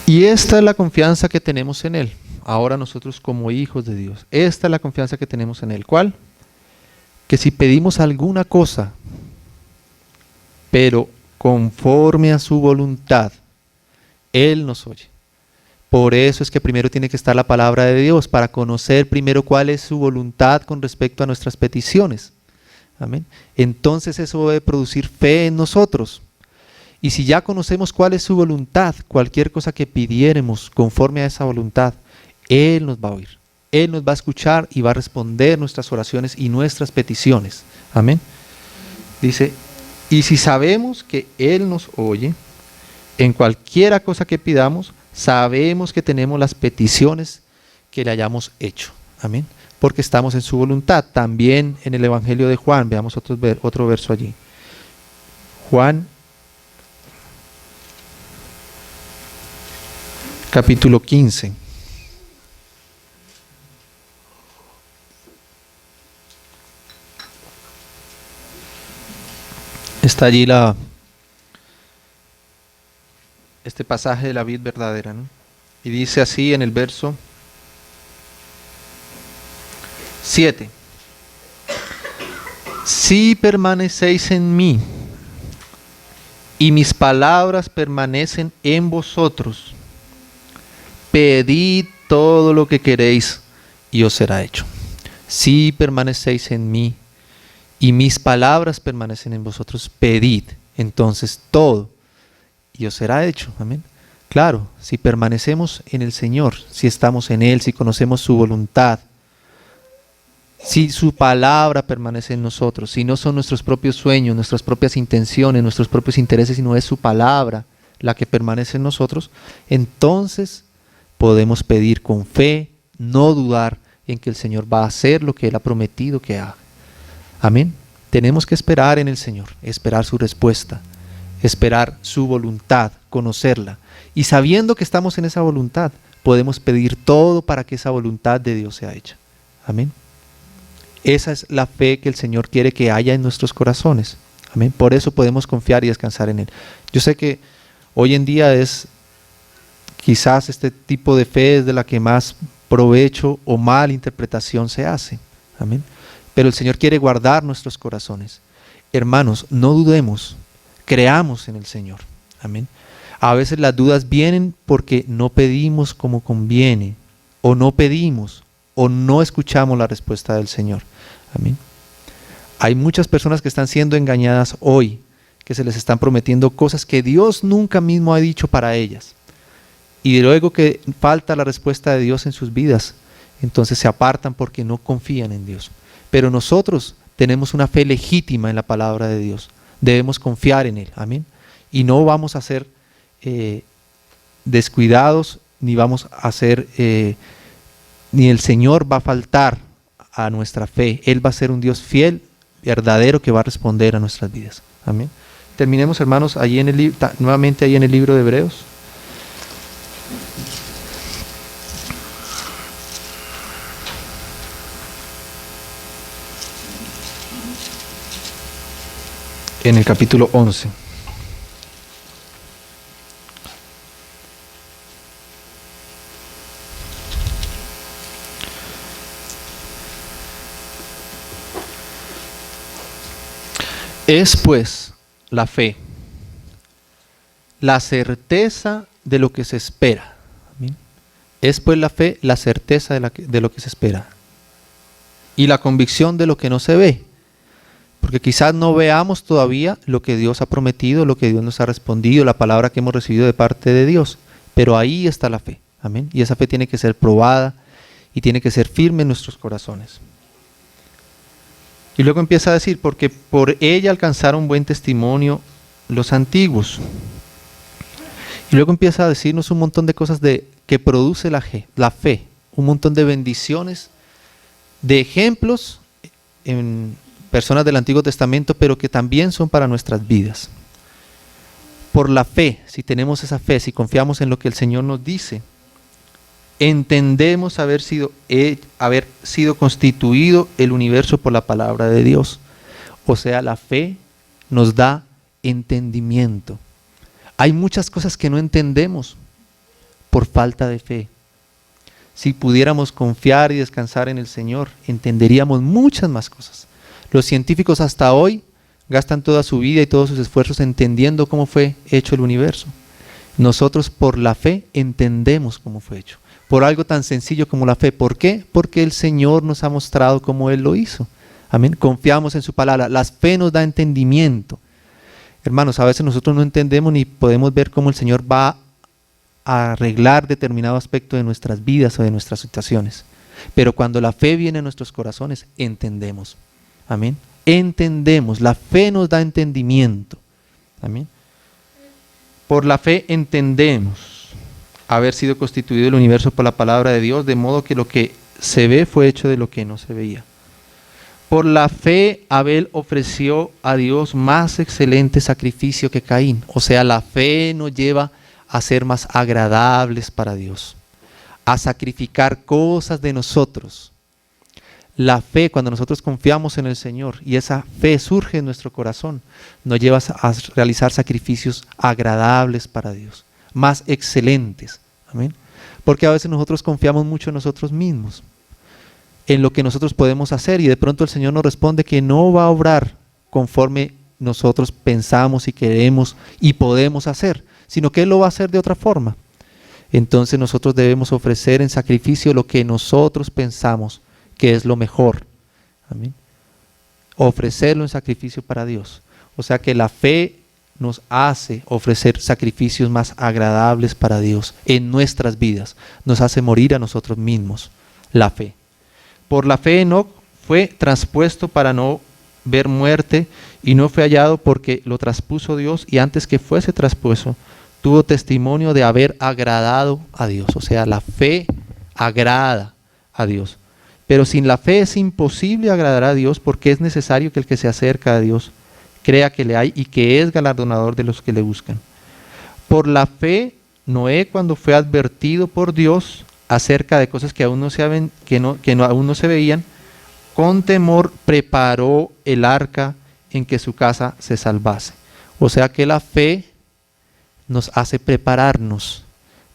Y esta es la confianza que tenemos en Él. Ahora nosotros como hijos de Dios. Esta es la confianza que tenemos en Él. ¿Cuál? Que si pedimos alguna cosa, pero conforme a su voluntad, Él nos oye. Por eso es que primero tiene que estar la palabra de Dios, para conocer primero cuál es su voluntad con respecto a nuestras peticiones. Amén. Entonces eso debe producir fe en nosotros. Y si ya conocemos cuál es su voluntad, cualquier cosa que pidiéremos conforme a esa voluntad, Él nos va a oír. Él nos va a escuchar y va a responder nuestras oraciones y nuestras peticiones. Amén. Dice, y si sabemos que Él nos oye, en cualquiera cosa que pidamos, sabemos que tenemos las peticiones que le hayamos hecho. Amén. Porque estamos en su voluntad. También en el Evangelio de Juan, veamos otro verso allí. Juan, capítulo 15. Está allí este pasaje de la vid verdadera, ¿no? Y dice así en el verso 7. Si permanecéis en mí y mis palabras permanecen en vosotros, pedid todo lo que queréis y os será hecho. Si permanecéis en mí y mis palabras permanecen en vosotros, pedid entonces todo y os será hecho. Amén. Claro, si permanecemos en el Señor, si estamos en Él, si conocemos su voluntad, si su palabra permanece en nosotros, si no son nuestros propios sueños, nuestras propias intenciones, nuestros propios intereses, sino es su palabra la que permanece en nosotros, entonces podemos pedir con fe, no dudar en que el Señor va a hacer lo que Él ha prometido que haga. Amén. Tenemos que esperar en el Señor, esperar su respuesta, esperar su voluntad, conocerla. Y sabiendo que estamos en esa voluntad, podemos pedir todo para que esa voluntad de Dios sea hecha. Amén. Esa es la fe que el Señor quiere que haya en nuestros corazones. Amén. Por eso podemos confiar y descansar en Él. Yo sé que hoy en día quizás este tipo de fe es de la que más provecho o mal interpretación se hace. Amén. Pero el Señor quiere guardar nuestros corazones. Hermanos, no dudemos, creamos en el Señor. Amén. A veces las dudas vienen porque no pedimos como conviene, o no pedimos, o no escuchamos la respuesta del Señor. Amén. Hay muchas personas que están siendo engañadas hoy, que se les están prometiendo cosas que Dios nunca mismo ha dicho para ellas. Y luego que falta la respuesta de Dios en sus vidas, entonces se apartan porque no confían en Dios. Pero nosotros tenemos una fe legítima en la palabra de Dios. Debemos confiar en Él. Amén. Y no vamos a ser descuidados, ni vamos a ser, ni el Señor va a faltar a nuestra fe. Él va a ser un Dios fiel, verdadero, que va a responder a nuestras vidas. Amén. Terminemos, hermanos, allí en el nuevamente ahí en el libro de Hebreos. En el capítulo 11. Es pues la fe, la certeza de lo que se espera. ¿Amén? Es pues la fe, la certeza de lo que se espera. Y la convicción de lo que no se ve. Porque quizás no veamos todavía lo que Dios ha prometido, lo que Dios nos ha respondido, la palabra que hemos recibido de parte de Dios. Pero ahí está la fe. Amén. Y esa fe tiene que ser probada y tiene que ser firme en nuestros corazones. Y luego empieza a decir, porque por ella alcanzaron buen testimonio los antiguos. Y luego empieza a decirnos un montón de cosas que produce la fe, un montón de bendiciones, de ejemplos en personas del Antiguo Testamento, pero que también son para nuestras vidas. Por la fe, si tenemos esa fe, si confiamos en lo que el Señor nos dice, entendemos haber sido constituido el universo por la palabra de Dios. O sea, la fe nos da entendimiento. Hay muchas cosas que no entendemos por falta de fe. Si pudiéramos confiar y descansar en el Señor, entenderíamos muchas más cosas. Los científicos hasta hoy gastan toda su vida y todos sus esfuerzos entendiendo cómo fue hecho el universo. Nosotros por la fe entendemos cómo fue hecho. Por algo tan sencillo como la fe. ¿Por qué? Porque el Señor nos ha mostrado cómo Él lo hizo. Amén. Confiamos en su palabra. La fe nos da entendimiento. Hermanos, a veces nosotros no entendemos ni podemos ver cómo el Señor va a arreglar determinado aspecto de nuestras vidas o de nuestras situaciones. Pero cuando la fe viene a nuestros corazones, entendemos. Amén. Entendemos. La fe nos da entendimiento. Amén. Por la fe entendemos haber sido constituido el universo por la palabra de Dios, de modo que lo que se ve fue hecho de lo que no se veía. Por la fe Abel ofreció a Dios más excelente sacrificio que Caín. O sea, la fe nos lleva a ser más agradables para Dios, a sacrificar cosas de nosotros. La fe, cuando nosotros confiamos en el Señor y esa fe surge en nuestro corazón, nos lleva a realizar sacrificios agradables para Dios, más excelentes. Amén. Porque a veces nosotros confiamos mucho en nosotros mismos, en lo que nosotros podemos hacer, y de pronto el Señor nos responde que no va a obrar conforme nosotros pensamos y queremos y podemos hacer, sino que Él lo va a hacer de otra forma. Entonces nosotros debemos ofrecer en sacrificio lo que nosotros pensamos que es lo mejor. Amén. Ofrecerlo en sacrificio para Dios. O sea que la fe nos hace ofrecer sacrificios más agradables para Dios en nuestras vidas. Nos hace morir a nosotros mismos. La fe. Por la fe Enoc fue traspuesto para no ver muerte y no fue hallado porque lo traspuso Dios, y antes que fuese traspuesto tuvo testimonio de haber agradado a Dios. O sea, la fe agrada a Dios. Pero sin la fe es imposible agradar a Dios, porque es necesario que el que se acerca a Dios crea que le hay y que es galardonador de los que le buscan. Por la fe, Noé, cuando fue advertido por Dios acerca de cosas que aún no se veían, con temor preparó el arca en que su casa se salvase. O sea que la fe nos hace prepararnos,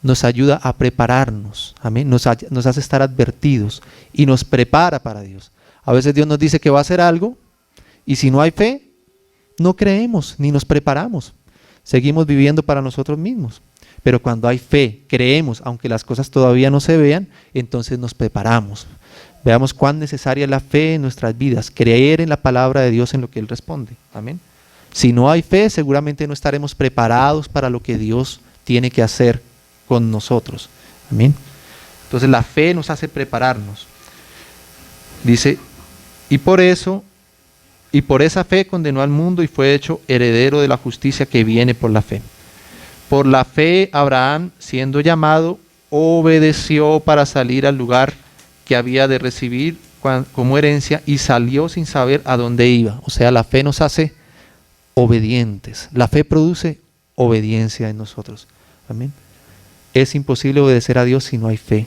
nos ayuda a prepararnos, amén. Nos hace estar advertidos y nos prepara para Dios. A veces Dios nos dice que va a hacer algo, y si no hay fe, no creemos ni nos preparamos. Seguimos viviendo para nosotros mismos. Pero cuando hay fe, creemos, aunque las cosas todavía no se vean, entonces nos preparamos. Veamos cuán necesaria es la fe en nuestras vidas, creer en la palabra de Dios, en lo que Él responde. Amén. Si no hay fe, seguramente no estaremos preparados para lo que Dios tiene que hacer con nosotros. Amén. Entonces la fe nos hace prepararnos. Dice, y por esa fe condenó al mundo y fue hecho heredero de la justicia que viene por la fe. Por la fe Abraham, siendo llamado, obedeció para salir al lugar que había de recibir como herencia, y salió sin saber a dónde iba. O sea, la fe nos hace obedientes. La fe produce obediencia en nosotros. Amén. Es imposible obedecer a Dios si no hay fe,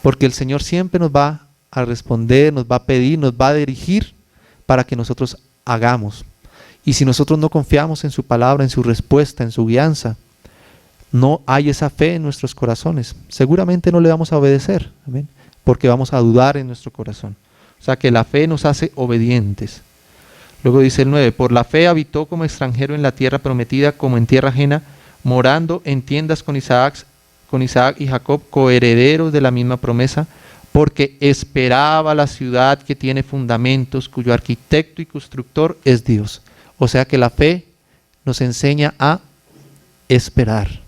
porque el Señor siempre nos va a responder, nos va a pedir, nos va a dirigir para que nosotros hagamos. Y si nosotros no confiamos en su palabra, en su respuesta, en su guianza, no hay esa fe en nuestros corazones, seguramente no le vamos a obedecer. Amén. Porque vamos a dudar en nuestro corazón. O sea que la fe nos hace obedientes. Luego dice el 9, por la fe habitó como extranjero en la tierra prometida, como en tierra ajena, morando en tiendas con Isaac y Jacob, coherederos de la misma promesa, porque esperaba la ciudad que tiene fundamentos, cuyo arquitecto y constructor es Dios. O sea que la fe nos enseña a esperar.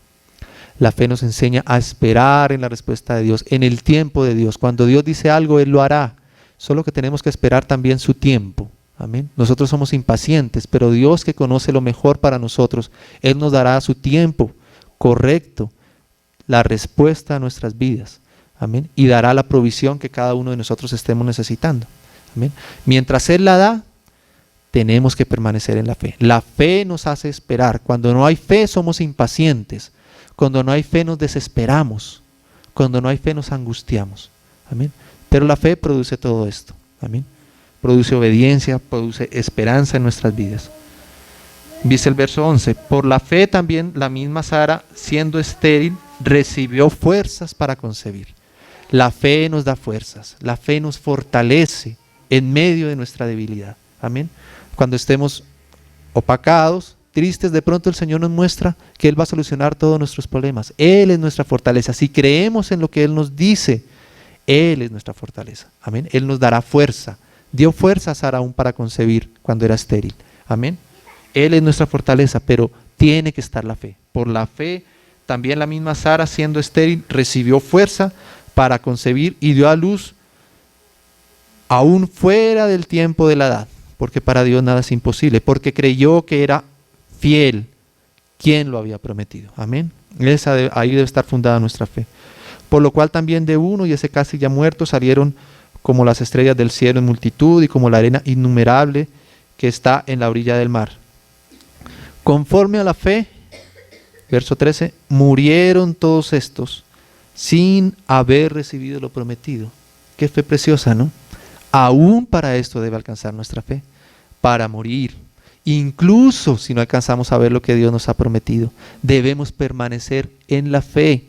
La fe nos enseña a esperar en la respuesta de Dios, en el tiempo de Dios. Cuando Dios dice algo, Él lo hará. Solo que tenemos que esperar también su tiempo. Amén. Nosotros somos impacientes, pero Dios, que conoce lo mejor para nosotros, Él nos dará a su tiempo correcto la respuesta a nuestras vidas. Amén. Y dará la provisión que cada uno de nosotros estemos necesitando. Amén. Mientras Él la da, tenemos que permanecer en la fe. La fe nos hace esperar. Cuando no hay fe, somos impacientes. Cuando no hay fe, nos desesperamos. Cuando no hay fe, nos angustiamos. Amén. Pero la fe produce todo esto. Amén. Produce obediencia, produce esperanza en nuestras vidas. Dice el verso 11, por la fe también la misma Sara, siendo estéril, recibió fuerzas para concebir. La fe nos da fuerzas, la fe nos fortalece en medio de nuestra debilidad. Amén. Cuando estemos opacados, tristes, de pronto el Señor nos muestra que Él va a solucionar todos nuestros problemas. Él es nuestra fortaleza. Si creemos en lo que Él nos dice, Él es nuestra fortaleza. Amén. Él nos dará fuerza. Dio fuerza a Sara aún para concebir cuando era estéril. Amén. Él es nuestra fortaleza, pero tiene que estar la fe. Por la fe, también la misma Sara, siendo estéril, recibió fuerza para concebir y dio a luz aún fuera del tiempo de la edad, porque para Dios nada es imposible, porque creyó que era fiel quien lo había prometido. Amén. Ahí debe estar fundada nuestra fe. Por lo cual también de uno, y ese casi ya muerto, salieron como las estrellas del cielo en multitud y como la arena innumerable que está en la orilla del mar. Conforme a la fe, verso 13, murieron todos estos sin haber recibido lo prometido. Qué fe preciosa, ¿no? Aún para esto debe alcanzar nuestra fe, para morir. Incluso si no alcanzamos a ver lo que Dios nos ha prometido, debemos permanecer en la fe.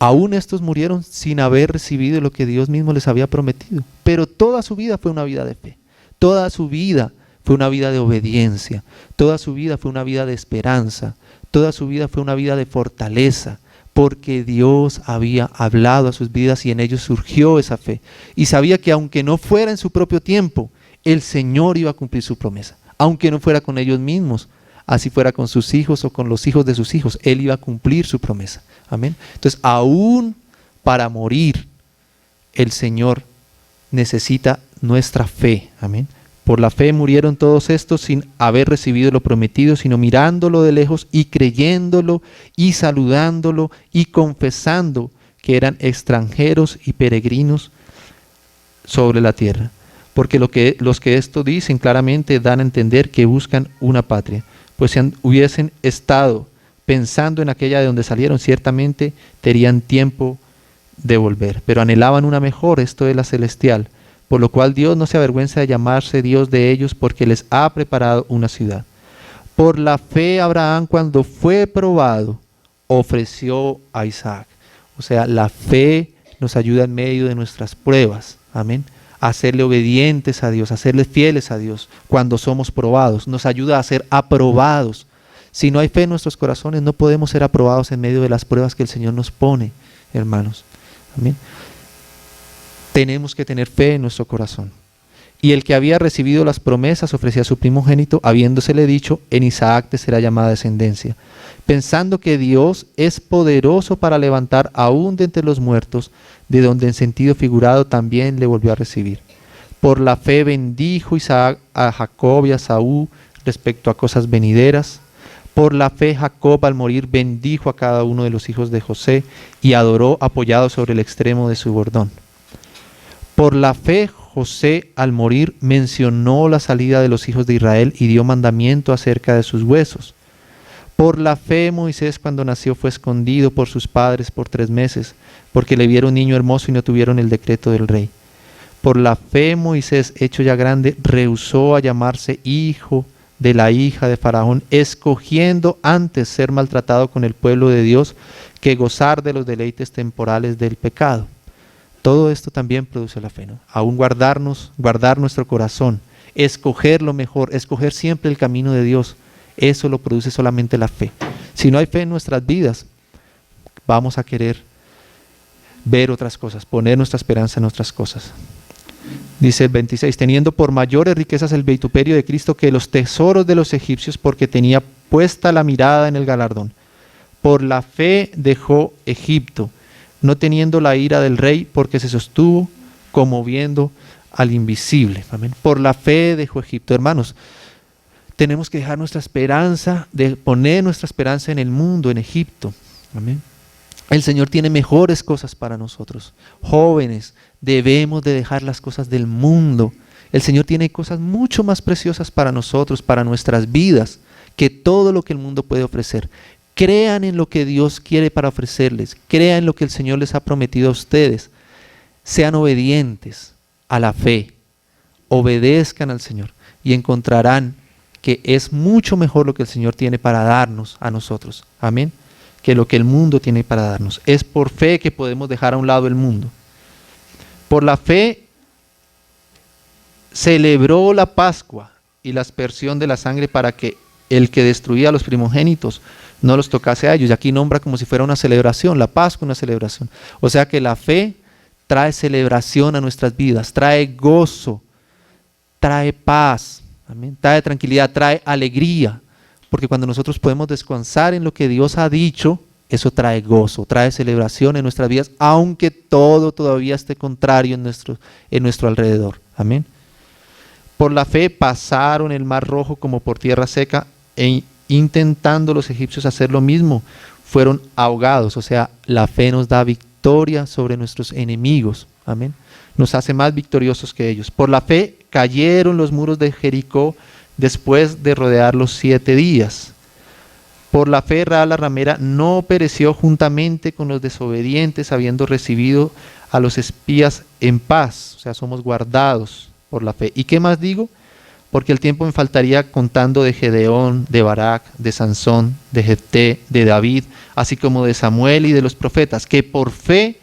Aún estos murieron sin haber recibido lo que Dios mismo les había prometido. Pero toda su vida fue una vida de fe. Toda su vida fue una vida de obediencia. Toda su vida fue una vida de esperanza. Toda su vida fue una vida de fortaleza. Porque Dios había hablado a sus vidas y en ellos surgió esa fe. Y sabía que aunque no fuera en su propio tiempo, el Señor iba a cumplir su promesa. Aunque no fuera con ellos mismos, así fuera con sus hijos o con los hijos de sus hijos, Él iba a cumplir su promesa. Amén. Entonces, aún para morir, el Señor necesita nuestra fe. Amén. Por la fe murieron todos estos sin haber recibido lo prometido, sino mirándolo de lejos y creyéndolo y saludándolo y confesando que eran extranjeros y peregrinos sobre la tierra. Porque los que esto dicen claramente dan a entender que buscan una patria. Pues si hubiesen estado pensando en aquella de donde salieron, ciertamente tendrían tiempo de volver. Pero anhelaban una mejor, esto es la celestial. Por lo cual Dios no se avergüenza de llamarse Dios de ellos, porque les ha preparado una ciudad. Por la fe Abraham, cuando fue probado, ofreció a Isaac. O sea, la fe nos ayuda en medio de nuestras pruebas. Amén. A serle obedientes a Dios, a serle fieles a Dios cuando somos probados. Nos ayuda a ser aprobados. Si no hay fe en nuestros corazones, no podemos ser aprobados en medio de las pruebas que el Señor nos pone, hermanos. Amén. Tenemos que tener fe en nuestro corazón. Y el que había recibido las promesas ofrecía a su primogénito, habiéndosele dicho, en Isaac te será llamada descendencia, pensando que Dios es poderoso para levantar aún de entre los muertos, de donde en sentido figurado también le volvió a recibir. Por la fe bendijo Isaac a Jacob y a Esaú respecto a cosas venideras. Por la fe Jacob al morir bendijo a cada uno de los hijos de José y adoró apoyado sobre el extremo de su bordón. Por la fe José, al morir, mencionó la salida de los hijos de Israel y dio mandamiento acerca de sus huesos. Por la fe, Moisés, cuando nació, fue escondido por sus padres por 3 meses, porque le vieron niño hermoso y no tuvieron el decreto del rey. Por la fe, Moisés, hecho ya grande, rehusó a llamarse hijo de la hija de Faraón, escogiendo antes ser maltratado con el pueblo de Dios que gozar de los deleites temporales del pecado. Todo esto también produce la fe, ¿no? Aún guardar nuestro corazón, escoger lo mejor, escoger siempre el camino de Dios, eso lo produce solamente la fe. Si no hay fe en nuestras vidas, vamos a querer ver otras cosas, poner nuestra esperanza en otras cosas. Dice el 26, teniendo por mayores riquezas el vituperio de Cristo que los tesoros de los egipcios, porque tenía puesta la mirada en el galardón. Por la fe dejó Egipto, no teniendo la ira del rey, porque se sostuvo como viendo al invisible. Amén. Por la fe dejó Egipto. Hermanos, tenemos que dejar nuestra esperanza, de poner nuestra esperanza en el mundo, en Egipto. Amén. El Señor tiene mejores cosas para nosotros. Jóvenes, debemos de dejar las cosas del mundo. El Señor tiene cosas mucho más preciosas para nosotros, para nuestras vidas, que todo lo que el mundo puede ofrecer. Crean en lo que Dios quiere para ofrecerles. Crean en lo que el Señor les ha prometido a ustedes. Sean obedientes a la fe. Obedezcan al Señor y encontrarán que es mucho mejor lo que el Señor tiene para darnos a nosotros. Amén. Que lo que el mundo tiene para darnos. Es por fe que podemos dejar a un lado el mundo. Por la fe celebró la Pascua y la aspersión de la sangre para que el que destruía a los primogénitos no los tocase a ellos. Y aquí nombra como si fuera una celebración, la Pascua una celebración. O sea que la fe trae celebración a nuestras vidas, trae gozo, trae paz, amén, trae tranquilidad, trae alegría. Porque cuando nosotros podemos descansar en lo que Dios ha dicho, eso trae gozo, trae celebración en nuestras vidas, aunque todo todavía esté contrario en nuestro alrededor. Amén. Por la fe pasaron el mar rojo como por tierra seca, e intentando los egipcios hacer lo mismo, fueron ahogados. O sea, la fe nos da victoria sobre nuestros enemigos. Amén. Nos hace más victoriosos que ellos. Por la fe cayeron los muros de Jericó después de rodearlos 7 días. Por la fe Rahab la ramera no pereció juntamente con los desobedientes, habiendo recibido a los espías en paz. O sea, somos guardados por la fe. ¿Y qué más digo? Porque el tiempo me faltaría contando de Gedeón, de Barak, de Sansón, de Jefté, de David, así como de Samuel y de los profetas, que por fe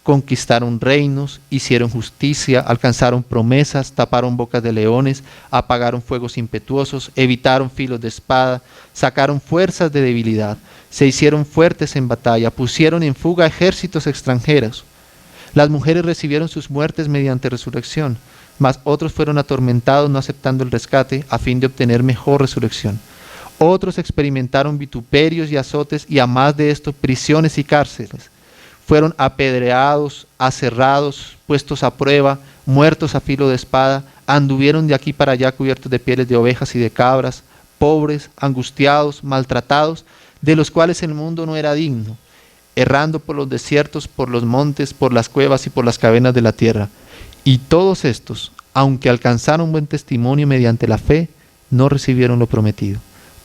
conquistaron reinos, hicieron justicia, alcanzaron promesas, taparon bocas de leones, apagaron fuegos impetuosos, evitaron filos de espada, sacaron fuerzas de debilidad, se hicieron fuertes en batalla, pusieron en fuga ejércitos extranjeros. Las mujeres recibieron sus muertes mediante resurrección, mas otros fueron atormentados no aceptando el rescate a fin de obtener mejor resurrección. Otros experimentaron vituperios y azotes y a más de esto prisiones y cárceles. Fueron apedreados, aserrados, puestos a prueba, muertos a filo de espada, anduvieron de aquí para allá cubiertos de pieles de ovejas y de cabras, pobres, angustiados, maltratados, de los cuales el mundo no era digno, errando por los desiertos, por los montes, por las cuevas y por las cavernas de la tierra. Y todos estos, aunque alcanzaron buen testimonio mediante la fe, no recibieron lo prometido,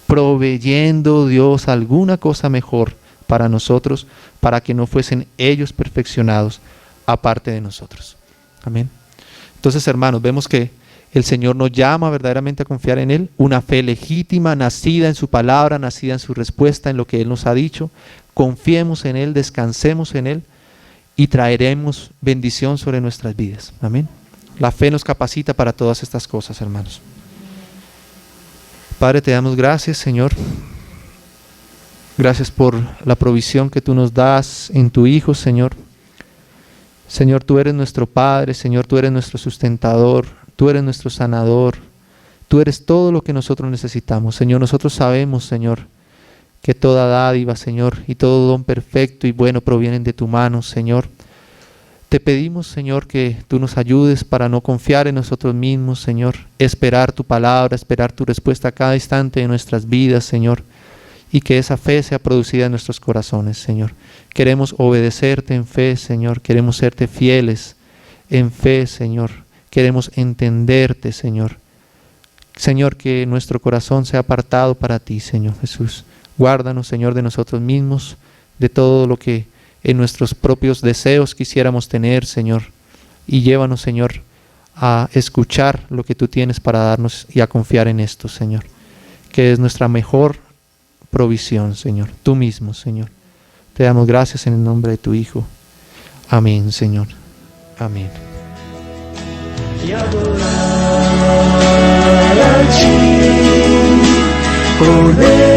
proveyendo Dios alguna cosa mejor para nosotros, para que no fuesen ellos perfeccionados aparte de nosotros. Amén. Entonces, hermanos, vemos que el Señor nos llama verdaderamente a confiar en Él, una fe legítima, nacida en su palabra, nacida en su respuesta, en lo que Él nos ha dicho. Confiemos en Él, descansemos en Él y traeremos bendición sobre nuestras vidas. Amén. La fe nos capacita para todas estas cosas, hermanos. Padre, te damos gracias, Señor. Gracias por la provisión que tú nos das en tu Hijo, Señor. Señor, tú eres nuestro Padre, Señor, tú eres nuestro sustentador, tú eres nuestro sanador, tú eres todo lo que nosotros necesitamos. Señor, nosotros sabemos, Señor, que toda dádiva, Señor, y todo don perfecto y bueno provienen de tu mano, Señor. Te pedimos, Señor, que tú nos ayudes para no confiar en nosotros mismos, Señor, esperar tu palabra, esperar tu respuesta a cada instante de nuestras vidas, Señor, y que esa fe sea producida en nuestros corazones, Señor. Queremos obedecerte en fe, Señor, queremos serte fieles en fe, Señor. queremos entenderte, Señor. Señor, que nuestro corazón sea apartado para ti, Señor Jesús. Guárdanos, Señor, de nosotros mismos, de todo lo que en nuestros propios deseos quisiéramos tener, Señor. Y llévanos, Señor, a escuchar lo que tú tienes para darnos y a confiar en esto, Señor. Que es nuestra mejor provisión, Señor. Tú mismo, Señor. Te damos gracias en el nombre de tu Hijo. Amén, Señor. Amén. Y adorar a ti con él.